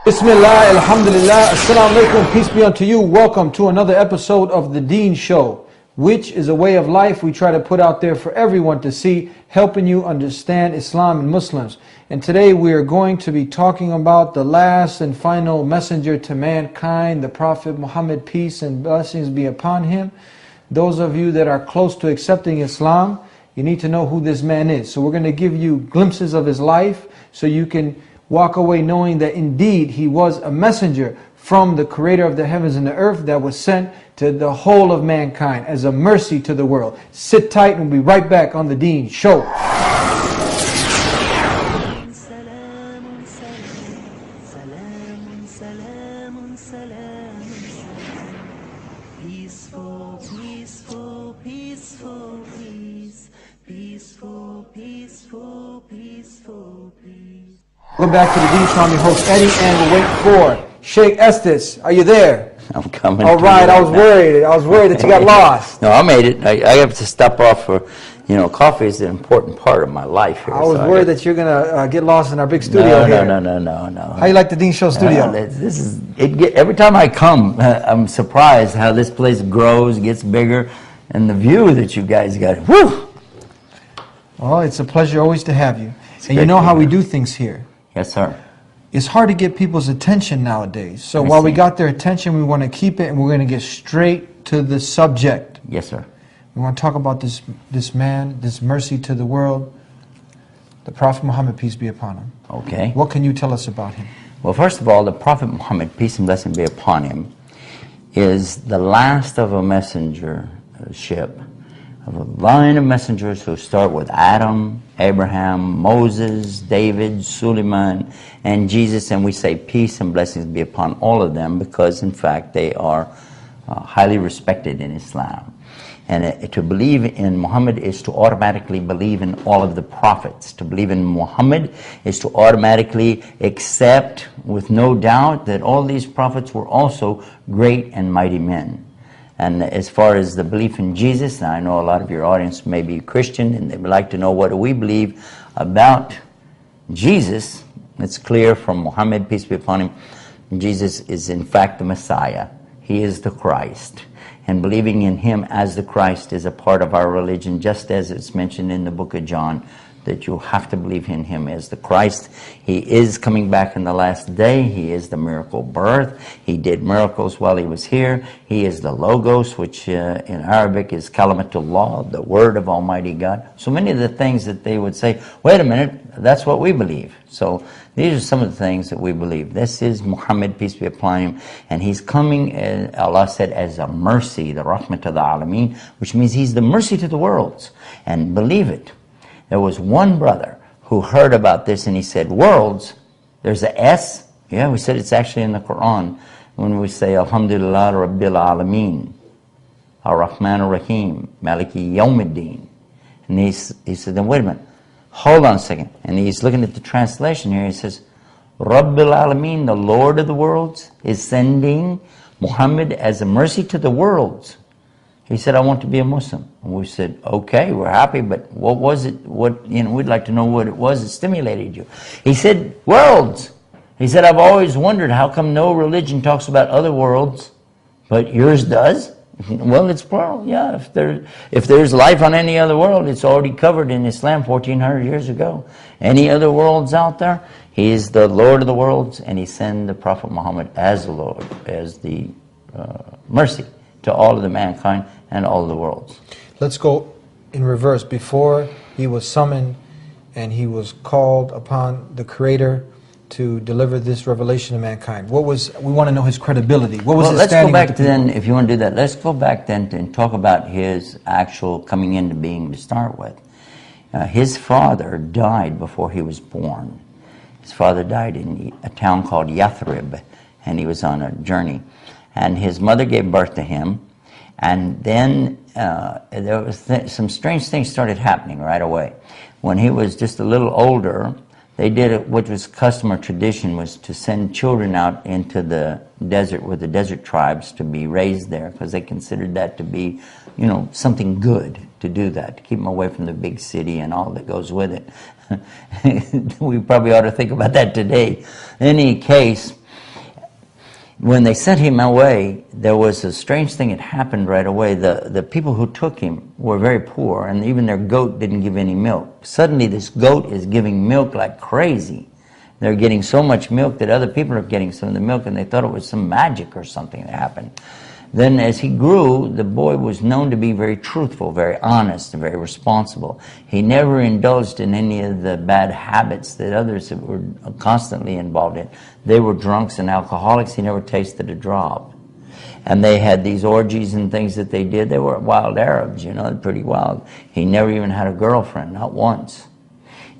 Bismillah, alhamdulillah, assalamu alaikum, peace be unto you. Welcome to another episode of The Deen Show, which is a way of life we try to put out there for everyone to see, helping you understand Islam and Muslims. And today we are going to be talking about the last and final messenger to mankind, the Prophet Muhammad, peace and blessings be upon him. Those of you that are close to accepting Islam, you need to know who this man is. So we're going to give you glimpses of his life so you can walk away knowing that indeed he was a messenger from the creator of the heavens and the earth that was sent to the whole of mankind as a mercy to the world. Sit tight and we'll be right back on The Deen Show. Welcome back to The Deen Show. I'm your host Eddie, and we'll wait for Sheikh Estes. Are you there? I'm coming. All right. I was worried that you got lost. No, I made it. I have to stop off for, coffee is an important part of my life here. I was worried that you're gonna get lost in our big studio here. No. How you like the Deen Show studio? This is it. Every time I come, I'm surprised how this place grows, gets bigger, and the view that you guys got. Woo! Well, it's a pleasure always to have you. And you know how we do things here. Yes, sir. It's hard to get people's attention nowadays. So while we got their attention, we want to keep it, and we're going to get straight to the subject. Yes, sir. We want to talk about this man, this mercy to the world, the Prophet Muhammad, peace be upon him. Okay. What can you tell us about him? Well, first of all, the Prophet Muhammad, peace and blessing be upon him, is the last of a messengership, of a line of messengers who start with Adam, Abraham, Moses, David, Suleiman, and Jesus, and we say peace and blessings be upon all of them because, in fact, they are highly respected in Islam. And to believe in Muhammad is to automatically believe in all of the prophets. To believe in Muhammad is to automatically accept, with no doubt, that all these prophets were also great and mighty men. And as far as the belief in Jesus, now I know a lot of your audience may be Christian and they would like to know what do we believe about Jesus. It's clear from Muhammad, peace be upon him, Jesus is in fact the Messiah. He is the Christ. And believing in him as the Christ is a part of our religion, just as it's mentioned in the book of John, that you have to believe in him as the Christ. He is coming back in the last day. He is the miracle birth. He did miracles while he was here. He is the Logos, which in Arabic is Kalimatullah, the word of Almighty God. So many of the things that they would say, wait a minute, that's what we believe. So these are some of the things that we believe. This is Muhammad, peace be upon him, and he's coming, Allah said, as a mercy, the rahmat of the alameen, which means he's the mercy to the worlds. And believe it. There was one brother who heard about this and he said, worlds, there's a S? Yeah, we said it's actually in the Quran when we say, Alhamdulillah Rabbil Alameen, Ar-Rahman Ar-Rahim, Maliki Yawmiddin. And he said, then wait a minute, hold on a second. And he's looking at the translation here. He says, Rabbil Alameen, the Lord of the worlds, is sending Muhammad as a mercy to the worlds. He said, I want to be a Muslim. And we said, okay, we're happy, but what was it? We'd like to know what it was that stimulated you. He said, worlds. He said, I've always wondered how come no religion talks about other worlds, but yours does? Well, it's plural. Yeah, if there's life on any other world, it's already covered in Islam 1,400 years ago. Any other worlds out there? He is the Lord of the worlds, and he sent the Prophet Muhammad as the Lord, as the mercy to all of the mankind and all of the worlds. Let's go in reverse. Before he was summoned and he was called upon the Creator to deliver this revelation to mankind, we want to know his credibility. What was his standing? Let's go back then, if you want to do that, let's go back then and talk about his actual coming into being to start with. His father died before he was born. His father died in a town called Yathrib, and he was on a journey. And his mother gave birth to him, and then there was some strange things started happening right away. When he was just a little older, they did it, what was custom or tradition was to send children out into the desert with the desert tribes to be raised there, because they considered that to be, something good to do that, to keep them away from the big city and all that goes with it. We probably ought to think about that today. In any case, when they sent him away, there was a strange thing that happened right away. The people who took him were very poor, and even their goat didn't give any milk. Suddenly this goat is giving milk like crazy. They're getting so much milk that other people are getting some of the milk, and they thought it was some magic or something that happened. Then as he grew, the boy was known to be very truthful, very honest, and very responsible. He never indulged in any of the bad habits that others were constantly involved in. They were drunks and alcoholics. He never tasted a drop. And they had these orgies and things that they did. They were wild Arabs, you know, pretty wild. He never even had a girlfriend, not once.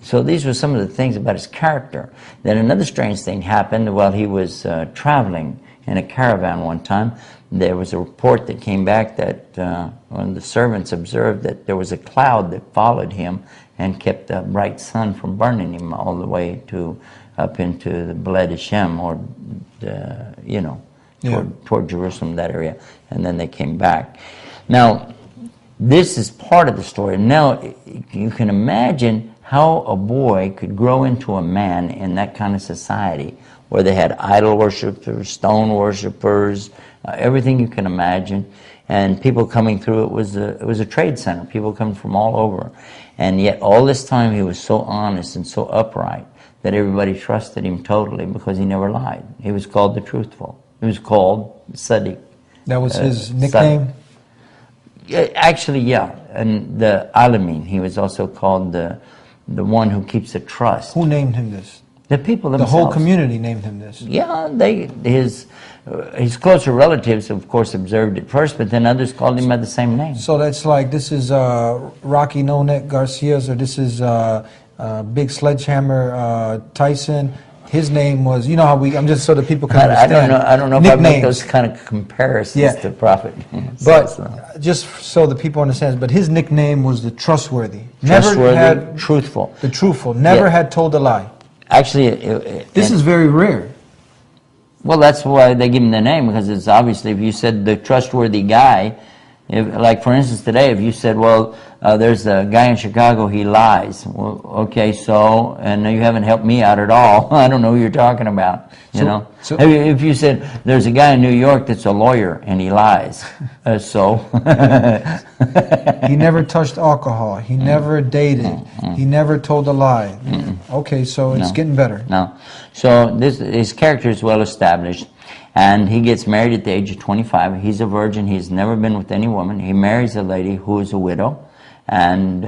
So these were some of the things about his character. Then another strange thing happened while he was traveling in a caravan one time. There was a report that came back that one of the servants observed that there was a cloud that followed him and kept the bright sun from burning him all the way to up into the Bled Hashem, or toward Jerusalem, that area. And then they came back. Now, this is part of the story. Now, you can imagine how a boy could grow into a man in that kind of society, where they had idol worshipers, stone worshipers, everything you can imagine, and people coming through. It was a trade center. People coming from all over, and yet all this time he was so honest and so upright that everybody trusted him totally, because he never lied. He was called the Truthful. He was called Sadiq. That was his nickname? Actually, yeah, and the Alamin. He was also called the one who keeps the trust. Who named him this? The people themselves. The whole community named him this. Yeah, his closer relatives, of course, observed it first, but then others called him by the same name. So that's like, this is Rocky No Neck Garcia's, or this is Big Sledgehammer Tyson. His name was, you know how I'm just so that people can understand. I don't know if I make those kind of comparisons to Prophet. But just so the people understand, but his nickname was the Trustworthy. Trustworthy, Truthful. The Truthful. Never had told a lie. Actually, this is very rare. Well, that's why they give him the name, because it's obviously, if you said the trustworthy guy, like for instance today, if you said, well, there's a guy in Chicago, he lies. Well, okay, so, and you haven't helped me out at all. I don't know who you're talking about, you know. So, if you said, there's a guy in New York that's a lawyer and he lies, so. He never touched alcohol. He never dated. He never told a lie. Okay, so it's getting better. No. So his character is well established. And he gets married at the age of 25. He's a virgin. He's never been with any woman. He marries a lady who is a widow, and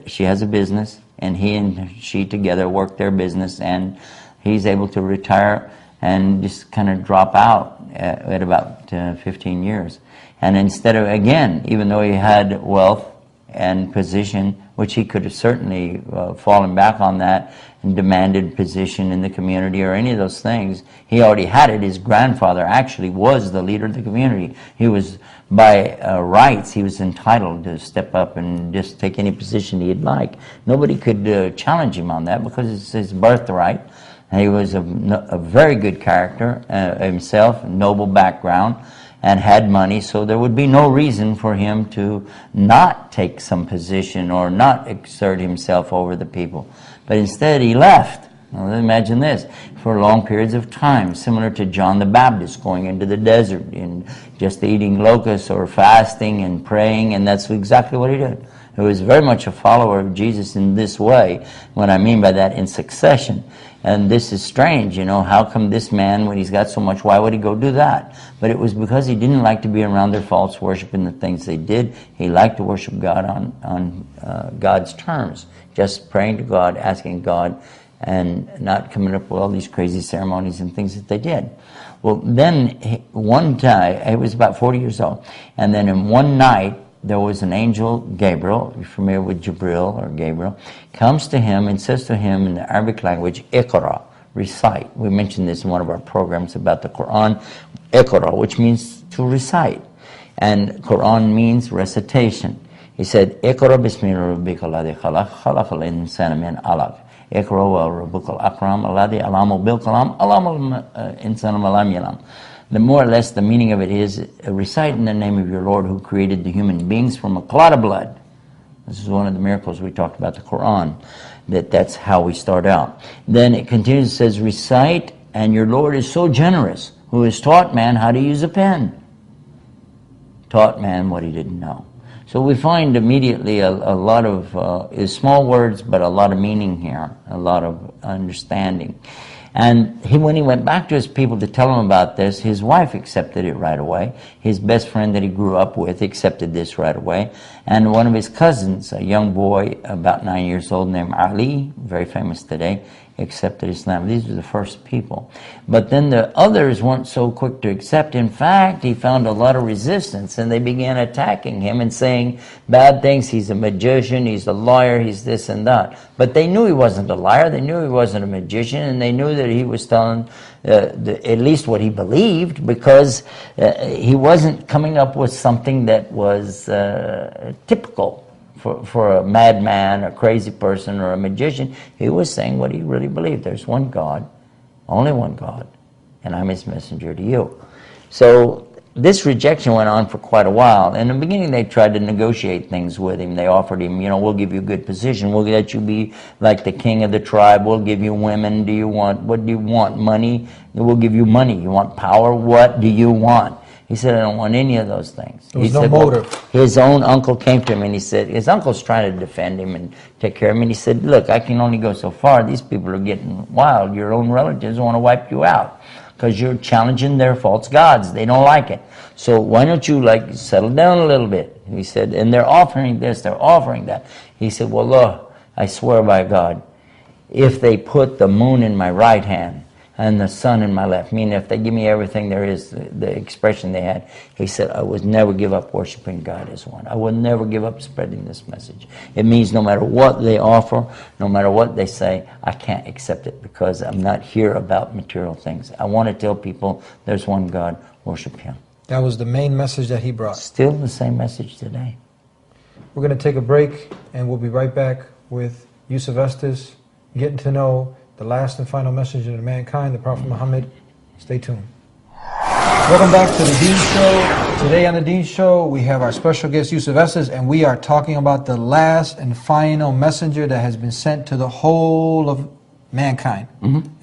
she has a business, and he and she together work their business, and he's able to retire and just kind of drop out at about 15 years. And instead of, again, even though he had wealth and position, which he could have certainly fallen back on that and demanded position in the community or any of those things. He already had it. His grandfather actually was the leader of the community. He was, by rights, he was entitled to step up and just take any position he'd like. Nobody could challenge him on that, because it's his birthright. He was a very good character himself, noble background, and had money, so there would be no reason for him to not take some position or not exert himself over the people. But instead he left. Now imagine this, for long periods of time, similar to John the Baptist going into the desert and just eating locusts or fasting and praying, and that's exactly what he did. He was very much a follower of Jesus in this way. What I mean by that, in succession. And this is strange, you know, how come this man, when he's got so much, why would he go do that? But it was because he didn't like to be around their false worship and the things they did. He liked to worship God on God's terms, just praying to God, asking God, and not coming up with all these crazy ceremonies and things that they did. Well, then one time, he was about 40 years old, and then in one night, there was an angel, Gabriel, you're familiar with Jibril or Gabriel, comes to him and says to him in the Arabic language, Iqra, recite. We mentioned this in one of our programs about the Quran, Iqra, which means to recite. And Quran means recitation. He said, Iqra bismi rabbika alladhi khalaq, khalaqal insana min alaq. Iqra wa rabbukal akram, alladhi alamu bil kalam, alamu insana malam yalam. The more or less the meaning of it is, recite in the name of your Lord who created the human beings from a clot of blood. This is one of the miracles we talked about, the Quran, that's how we start out. Then it continues, it says, recite, and your Lord is so generous. who has taught man how to use a pen. Taught man what he didn't know. So we find immediately a lot of small words, but a lot of meaning here, a lot of understanding. And when he went back to his people to tell them about this, his wife accepted it right away. His best friend that he grew up with accepted this right away. And one of his cousins, a young boy about 9 years old named Ali, very famous today, accepted Islam. These were the first people. But then the others weren't so quick to accept. In fact, he found a lot of resistance, and they began attacking him and saying bad things. He's a magician, he's a liar, he's this and that. But they knew he wasn't a liar, they knew he wasn't a magician, and they knew that he was telling at least what he believed, because he wasn't coming up with something that was typical for a madman, a crazy person, or a magician. He was saying what he really believed. There's one God, only one God, and I'm his messenger to you. So this rejection went on for quite a while. In the beginning, they tried to negotiate things with him. They offered him, we'll give you a good position. We'll let you be like the king of the tribe. We'll give you women. What do you want? Money? We'll give you money. You want power? What do you want? He said, I don't want any of those things. There was no motive. His own uncle came to him and he said, his uncle's trying to defend him and take care of him. And he said, look, I can only go so far. These people are getting wild. Your own relatives want to wipe you out because you're challenging their false gods. They don't like it. So why don't you settle down a little bit? He said, and they're offering this, they're offering that. He said, well, look, I swear by God, if they put the moon in my right hand and the sun in my left, meaning if they give me everything there is, the expression they had, he said, I would never give up worshiping God as one. I would never give up spreading this message. It means no matter what they offer, no matter what they say, I can't accept it because I'm not here about material things. I want to tell people there's one God, worship Him. That was the main message that he brought. Still the same message today. We're going to take a break, and we'll be right back with Yusuf Estes, getting to know the last and final messenger to mankind, the Prophet Muhammad. Stay tuned. Welcome back to the Deen Show. Today on the Deen Show, we have our special guest, Yusuf Estes, and we are talking about the last and final messenger that has been sent to the whole of mankind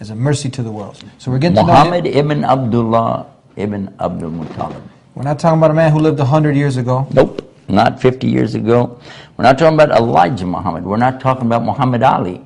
as a mercy to the world. So we're getting Muhammad to know him. ibn Abdullah ibn Abdul Muttalib. We're not talking about a man who lived 100 years ago. Nope, not 50 years ago. We're not talking about Elijah Muhammad. We're not talking about Muhammad Ali.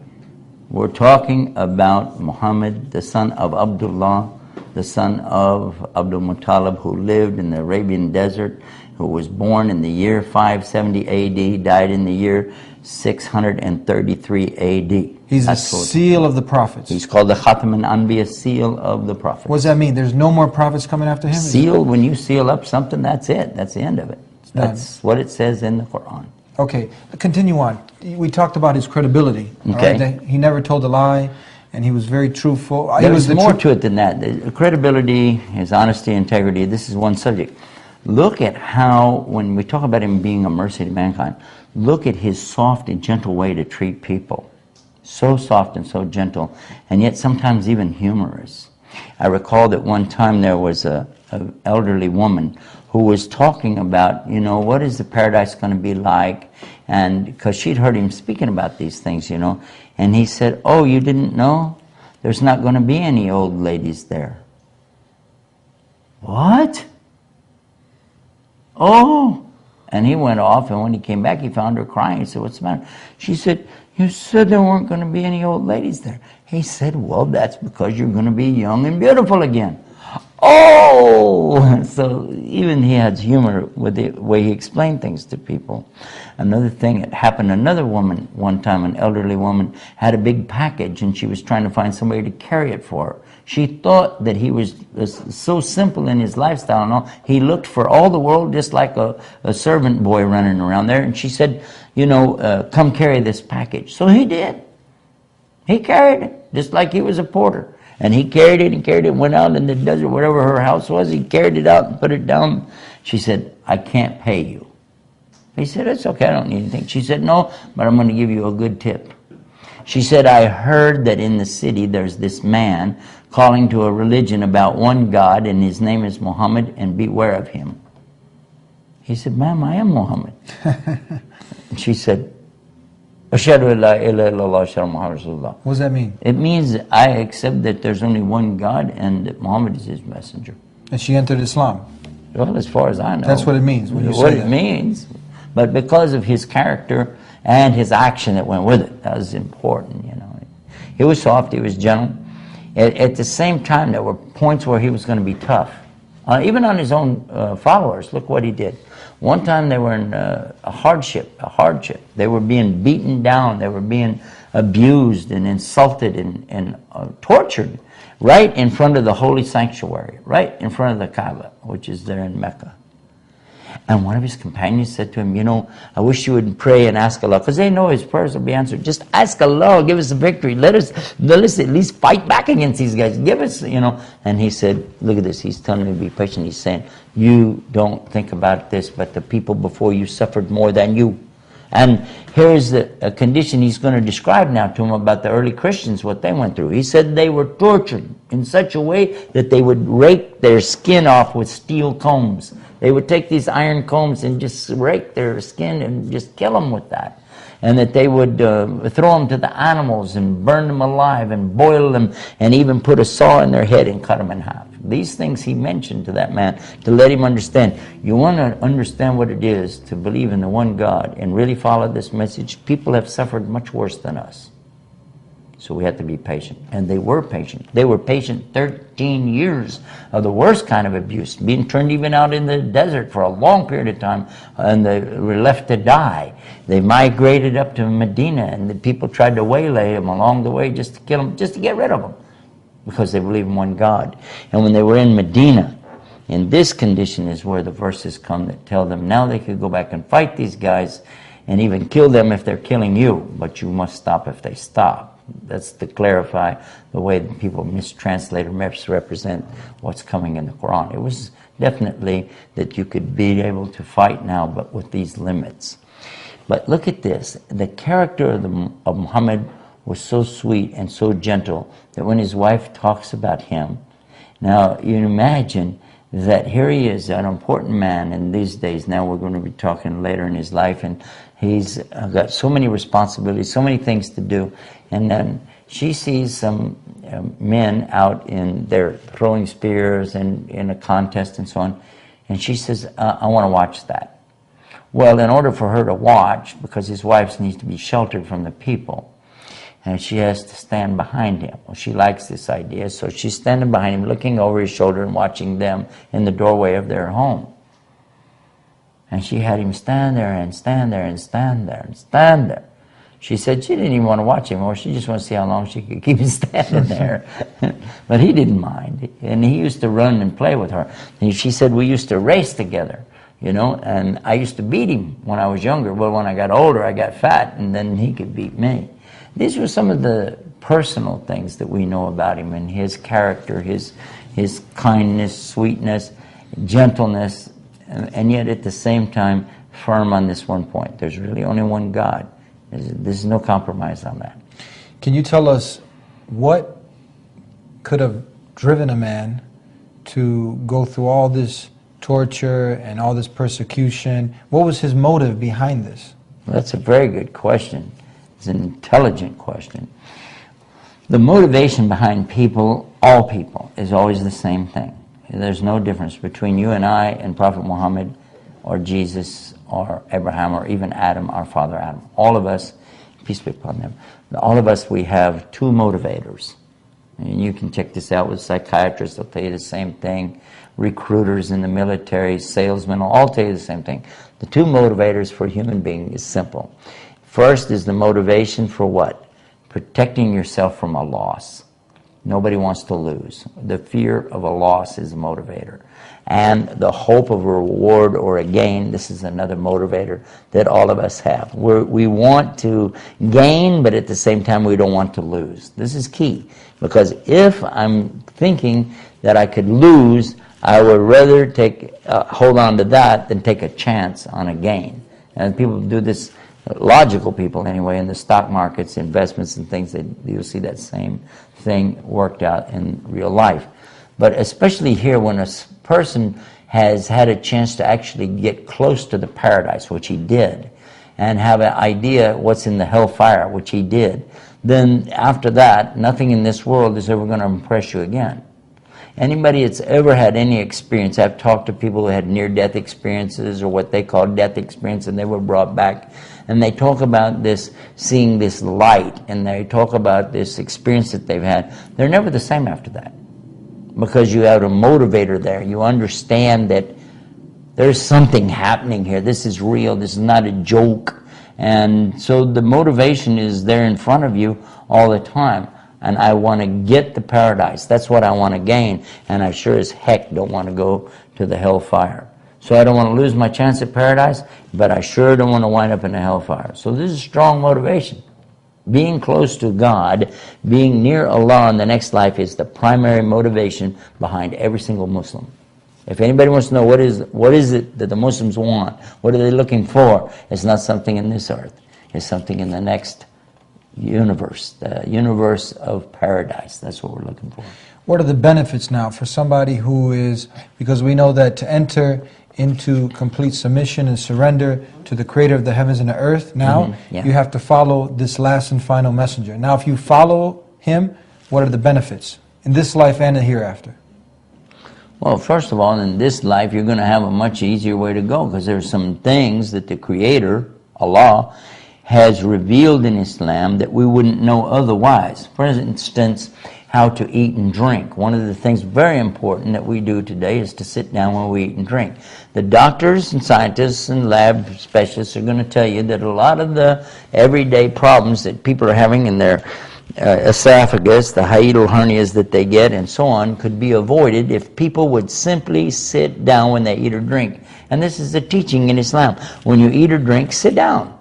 We're talking about Muhammad, the son of Abdullah, the son of Abdul Muttalib, who lived in the Arabian desert, who was born in the year 570 AD, died in the year 633 AD. He's the seal of the prophets. He's called the Khatam al-Anbiya, seal of the prophets. What does that mean? There's no more prophets coming after him? Seal, when you seal up something, that's it. That's the end of it. That's what it says in the Quran. Okay, continue on. We talked about his credibility. Okay. Right? That he never told a lie, and he was very truthful. There was more to it than that. The credibility, his honesty, integrity, this is one subject. Look at how, when we talk about him being a mercy to mankind, look at his soft and gentle way to treat people. So soft and so gentle, and yet sometimes even humorous. I recall that one time there was an elderly woman who was talking about, what is the paradise going to be like? And because she'd heard him speaking about these things, and he said, oh, you didn't know? There's not going to be any old ladies there. What? Oh. And he went off, and when he came back, he found her crying. He said, what's the matter? She said, you said there weren't going to be any old ladies there. He said, well, that's because you're going to be young and beautiful again. Oh! So even he had humor with the way he explained things to people. Another thing that happened, another woman, one time, an elderly woman, had a big package, and she was trying to find somebody to carry it for her. She thought that he was so simple in his lifestyle and all. He looked for all the world just like a servant boy running around there. And she said, come carry this package. So he did. He carried it, just like he was a porter. And he carried it, went out in the desert, wherever her house was. He carried it out and put it down. She said, I can't pay you. He said, it's okay, I don't need anything. She said, no, but I'm going to give you a good tip. She said, I heard that in the city there's this man calling to a religion about one God, and his name is Muhammad, and beware of him. He said, ma'am, I am Muhammad. And she said, Ashhadu an la ilaha illallah, ashhadu Muhammad Rasulullah. What does that mean? It means I accept that there's only one God and that Muhammad is his messenger. And she entered Islam. Well, as far as I know. That's what it means when you what say it that. means. But because of his character and his action that went with it, that was important, you know. He was soft, he was gentle. At the same time, there were points where he was going to be tough. Even on his own followers, look what he did. One time they were in a hardship. They were being beaten down. They were being abused and insulted and tortured right in front of the holy sanctuary, right in front of the Kaaba, which is there in Mecca. And one of his companions said to him, you know, I wish you would pray and ask Allah, because they know his prayers will be answered. Just ask Allah, give us a victory. Let us at least fight back against these guys. Give us, you know. And he said, look at this. He's telling me to be patient. He's saying, you don't think about this, but the people before you suffered more than you. And here's a condition he's going to describe now to him about the early Christians, what they went through. He said they were tortured in such a way that they would rake their skin off with steel combs. They would take these iron combs and just rake their skin and just kill them with that. And that they would throw them to the animals and burn them alive and boil them and even put a saw in their head and cut them in half. These things he mentioned to that man to let him understand. You want to understand what it is to believe in the one God and really follow this message. People have suffered much worse than us. So we have to be patient. And they were patient. They were patient 13 years of the worst kind of abuse, being turned even out in the desert for a long period of time, and they were left to die. They migrated up to Medina, and the people tried to waylay them along the way just to kill them, just to get rid of them, because they believe in one God. And when they were in Medina, in this condition is where the verses come that tell them now they could go back and fight these guys and even kill them if they're killing you, but you must stop if they stop. That's to clarify the way that people mistranslate or misrepresent what's coming in the Quran. It was definitely that you could be able to fight now, but with these limits. But look at this. The character of Muhammad was so sweet and so gentle that when his wife talks about him, now you imagine that here he is, an important man in these days. Now we're going to be talking later in his life, and he's got so many responsibilities, so many things to do. And then she sees some men out in there throwing spears and in a contest and so on. And she says, I want to watch that. Well, in order for her to watch, because his wife needs to be sheltered from the people, and she has to stand behind him. Well, she likes this idea, so she's standing behind him, looking over his shoulder and watching them in the doorway of their home. And she had him stand there and stand there and stand there and stand there. She said she didn't even want to watch him, or she just wanted to see how long she could keep him standing there. But he didn't mind, and he used to run and play with her. And she said we used to race together, you know, and I used to beat him when I was younger. Well, when I got older, I got fat, and then he could beat me. These were some of the personal things that we know about him and his character, his kindness, sweetness, gentleness, and yet at the same time firm on this one point. There's really only one God. There's no compromise on that. Can you tell us what could have driven a man to go through all this torture and all this persecution? What was his motive behind this? Well, that's a very good question. It's an intelligent question. The motivation behind people, all people, is always the same thing. There's no difference between you and I and Prophet Muhammad or Jesus or Abraham or even Adam, our father Adam. All of us, peace be upon them, all of us, we have two motivators. And you can check this out with psychiatrists, they'll tell you the same thing. Recruiters in the military, salesmen, will all tell you the same thing. The two motivators for a human being is simple. First is the motivation for what? Protecting yourself from a loss. Nobody wants to lose. The fear of a loss is a motivator. And the hope of a reward or a gain, this is another motivator that all of us have. We want to gain, but at the same time we don't want to lose. This is key, because if I'm thinking that I could lose, I would rather hold on to that than take a chance on a gain. And people do this, logical people anyway, in the stock markets, investments and things, you'll see that same thing worked out in real life. But especially here, when a person has had a chance to actually get close to the paradise, which he did, and have an idea what's in the hellfire, which he did, then after that, nothing in this world is ever going to impress you again. Anybody that's ever had any experience, I've talked to people who had near-death experiences or what they call death experience, and they were brought back, and they talk about this, seeing this light, and they talk about this experience that they've had. They're never the same after that, because you have a motivator there. You understand that there's something happening here. This is real. This is not a joke. And so the motivation is there in front of you all the time. And I want to get the paradise. That's what I want to gain. And I sure as heck don't want to go to the hellfire. So I don't want to lose my chance at paradise, but I sure don't want to wind up in the hellfire. So this is strong motivation. Being close to God, being near Allah in the next life is the primary motivation behind every single Muslim. If anybody wants to know what is it that the Muslims want, what are they looking for, it's not something in this earth. It's something in the next universe, the universe of paradise. That's what we're looking for. What are the benefits now for somebody who is, because we know that to enter into complete submission and surrender to the creator of the heavens and the earth, now you have to follow this last and final messenger. Now if you follow him, what are the benefits in this life and the hereafter? Well, first of all, in this life, you're going to have a much easier way to go, because there's some things that the Creator, Allah, has revealed in Islam that we wouldn't know otherwise. For instance, how to eat and drink. One of the things very important that we do today is to sit down when we eat and drink. The doctors and scientists and lab specialists are going to tell you that a lot of the everyday problems that people are having in their esophagus, the hiatal hernias that they get, and so on, could be avoided if people would simply sit down when they eat or drink. And this is the teaching in Islam. When you eat or drink, sit down.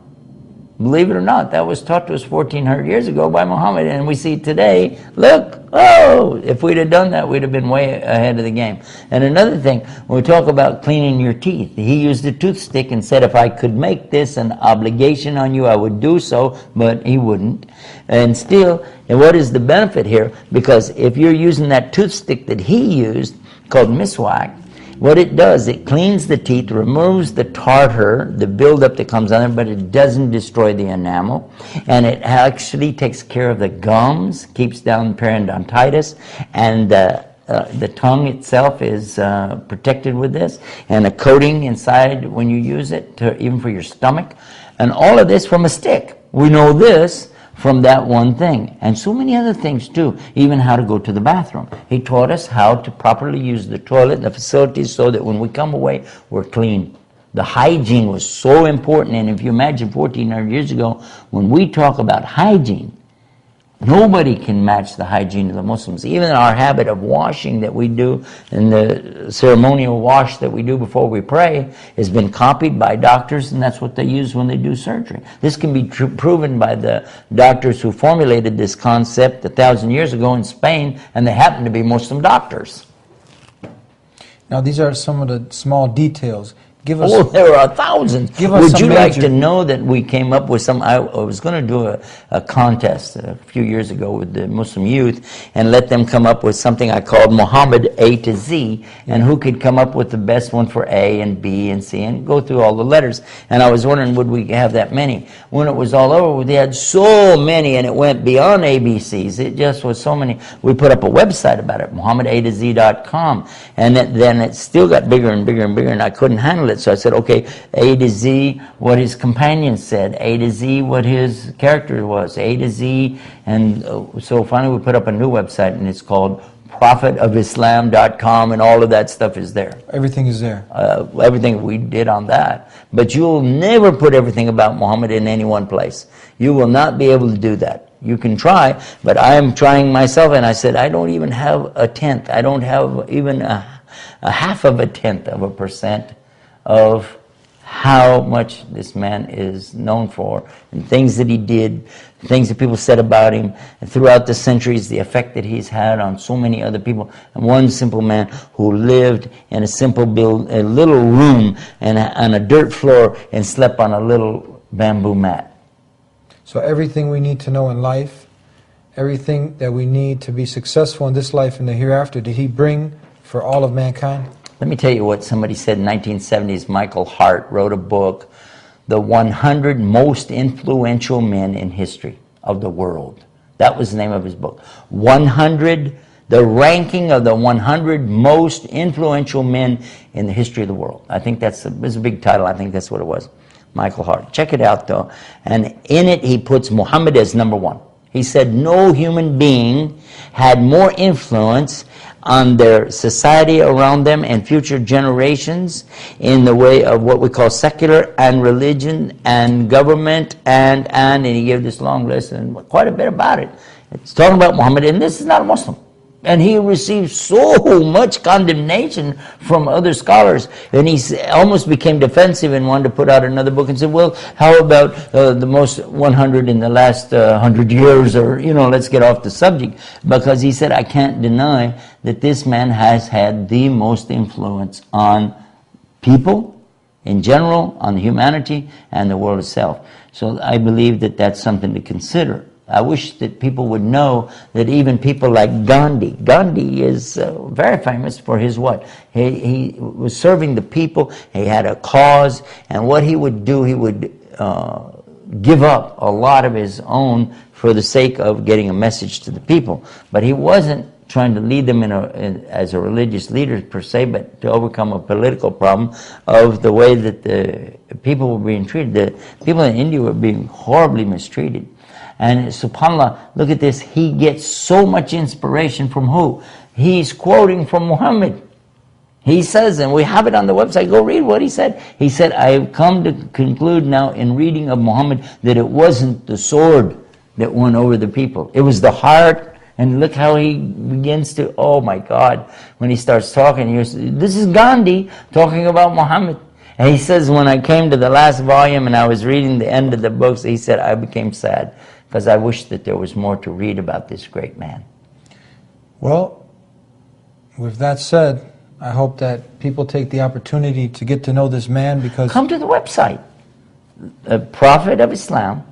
Believe it or not, that was taught to us 1,400 years ago by Muhammad, and we see today, look, oh, if we'd have done that, we'd have been way ahead of the game. And another thing, when we talk about cleaning your teeth, he used a toothstick and said, if I could make this an obligation on you, I would do so, but he wouldn't. And still, and what is the benefit here? Because if you're using that toothstick that he used, called miswak, what it does, it cleans the teeth, removes the tartar, the buildup that comes on there, but it doesn't destroy the enamel. And it actually takes care of the gums, keeps down periodontitis, and the tongue itself is protected with this, and a coating inside when you use it, even for your stomach. And all of this from a stick. We know this from that one thing, and so many other things too, even how to go to the bathroom. He taught us how to properly use the toilet and the facilities so that when we come away, we're clean. The hygiene was so important, and if you imagine 1,400 years ago, when we talk about hygiene, nobody can match the hygiene of the Muslims. Even our habit of washing that we do, and the ceremonial wash that we do before we pray, has been copied by doctors, and that's what they use when they do surgery. This can be proven by the doctors who formulated this concept 1,000 years ago in Spain, and they happen to be Muslim doctors. Now these are some of the small details. Give us, there are thousands. Give us Would you major... like to know that we came up with some? I was going to do a contest a few years ago with the Muslim youth and let them come up with something I called Muhammad A to Z, and who could come up with the best one for A and B and C, and go through all the letters. And I was wondering, would we have that many? When it was all over, they had so many, and it went beyond ABCs. It just was so many. We put up a website about it, MuhammadA2Z.com, and then it still got bigger and bigger and bigger, and I couldn't handle it. So I said, okay, A to Z, what his companions said, A to Z, what his character was, A to Z, and so finally we put up a new website, and it's called prophetofislam.com, and all of that stuff is there. Everything is there. Everything we did on that. But you'll never put everything about Muhammad in any one place. You will not be able to do that. You can try, but I am trying myself, and I said, I don't even have a tenth. I don't have even a half of a tenth of a percent of how much this man is known for, and things that he did, things that people said about him, and throughout the centuries, the effect that he's had on so many other people. And one simple man who lived in a simple a little room and on a dirt floor and slept on a little bamboo mat. So everything we need to know in life, everything that we need to be successful in this life and the hereafter, did he bring for all of mankind? Let me tell you what somebody said in the 1970s. Michael Hart wrote a book, the 100 most influential men in history of the world. That was the name of his book. 100, the ranking of the 100 most influential men in the history of the world. I think that's a big title. I think that's what it was. Michael Hart. Check it out, though. And in it, he puts Muhammad as number one. He said no human being had more influence on their society around them and future generations in the way of what we call secular and religion and government and he gave this long list and quite a bit about it. It's talking about Muhammad, and this is not a Muslim. And he received so much condemnation from other scholars, and he almost became defensive and wanted to put out another book and said, well, how about the most 100 in the last 100 years, or, let's get off the subject. Because he said, I can't deny that this man has had the most influence on people in general, on humanity, and the world itself. So I believe that that's something to consider. I wish that people would know that even people like Gandhi is very famous for his what? He was serving the people, he had a cause, and what he would do, he would give up a lot of his own for the sake of getting a message to the people. But he wasn't trying to lead them as a religious leader per se, but to overcome a political problem of the way that the people were being treated. The people in India were being horribly mistreated. And subhanAllah, look at this, he gets so much inspiration from who? He's quoting from Muhammad. He says, and we have it on the website, go read what he said. He said, I have come to conclude now in reading of Muhammad that it wasn't the sword that won over the people. It was the heart. And look how he begins to, oh my God, when he starts talking, this is Gandhi talking about Muhammad. And he says, when I came to the last volume and I was reading the end of the books, he said, I became sad because I wish that there was more to read about this great man. Well, with that said, I hope that people take the opportunity to get to know this man, because... Come to the website, the Prophet of Islam.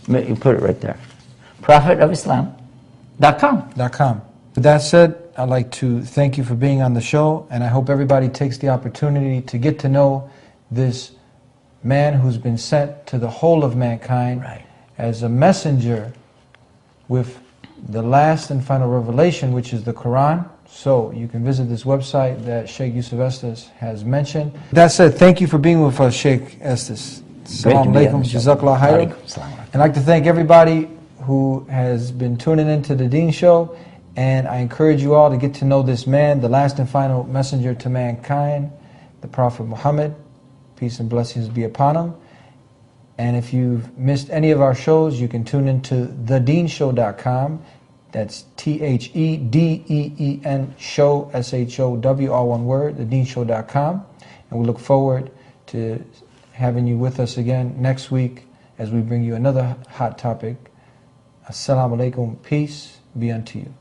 You put it right there. ProphetofIslam.com. With that said, I'd like to thank you for being on the show, and I hope everybody takes the opportunity to get to know this man who's been sent to the whole of mankind as a messenger with the last and final revelation, which is the Quran. So you can visit this website that Sheikh Yusuf Estes has mentioned. That said, thank you for being with us, Sheikh Estes. Assalamu alaikum, jazakallah khairan. And I'd like to thank everybody who has been tuning into the Deen Show, and I encourage you all to get to know this man, the last and final messenger to mankind, the Prophet Muhammad. Peace and blessings be upon him. And if you've missed any of our shows, you can tune into thedeenshow.com. That's THEDEEN show, SHOW, all one word, thedeenshow.com. And we look forward to having you with us again next week as we bring you another hot topic. Assalamu alaikum, peace be unto you.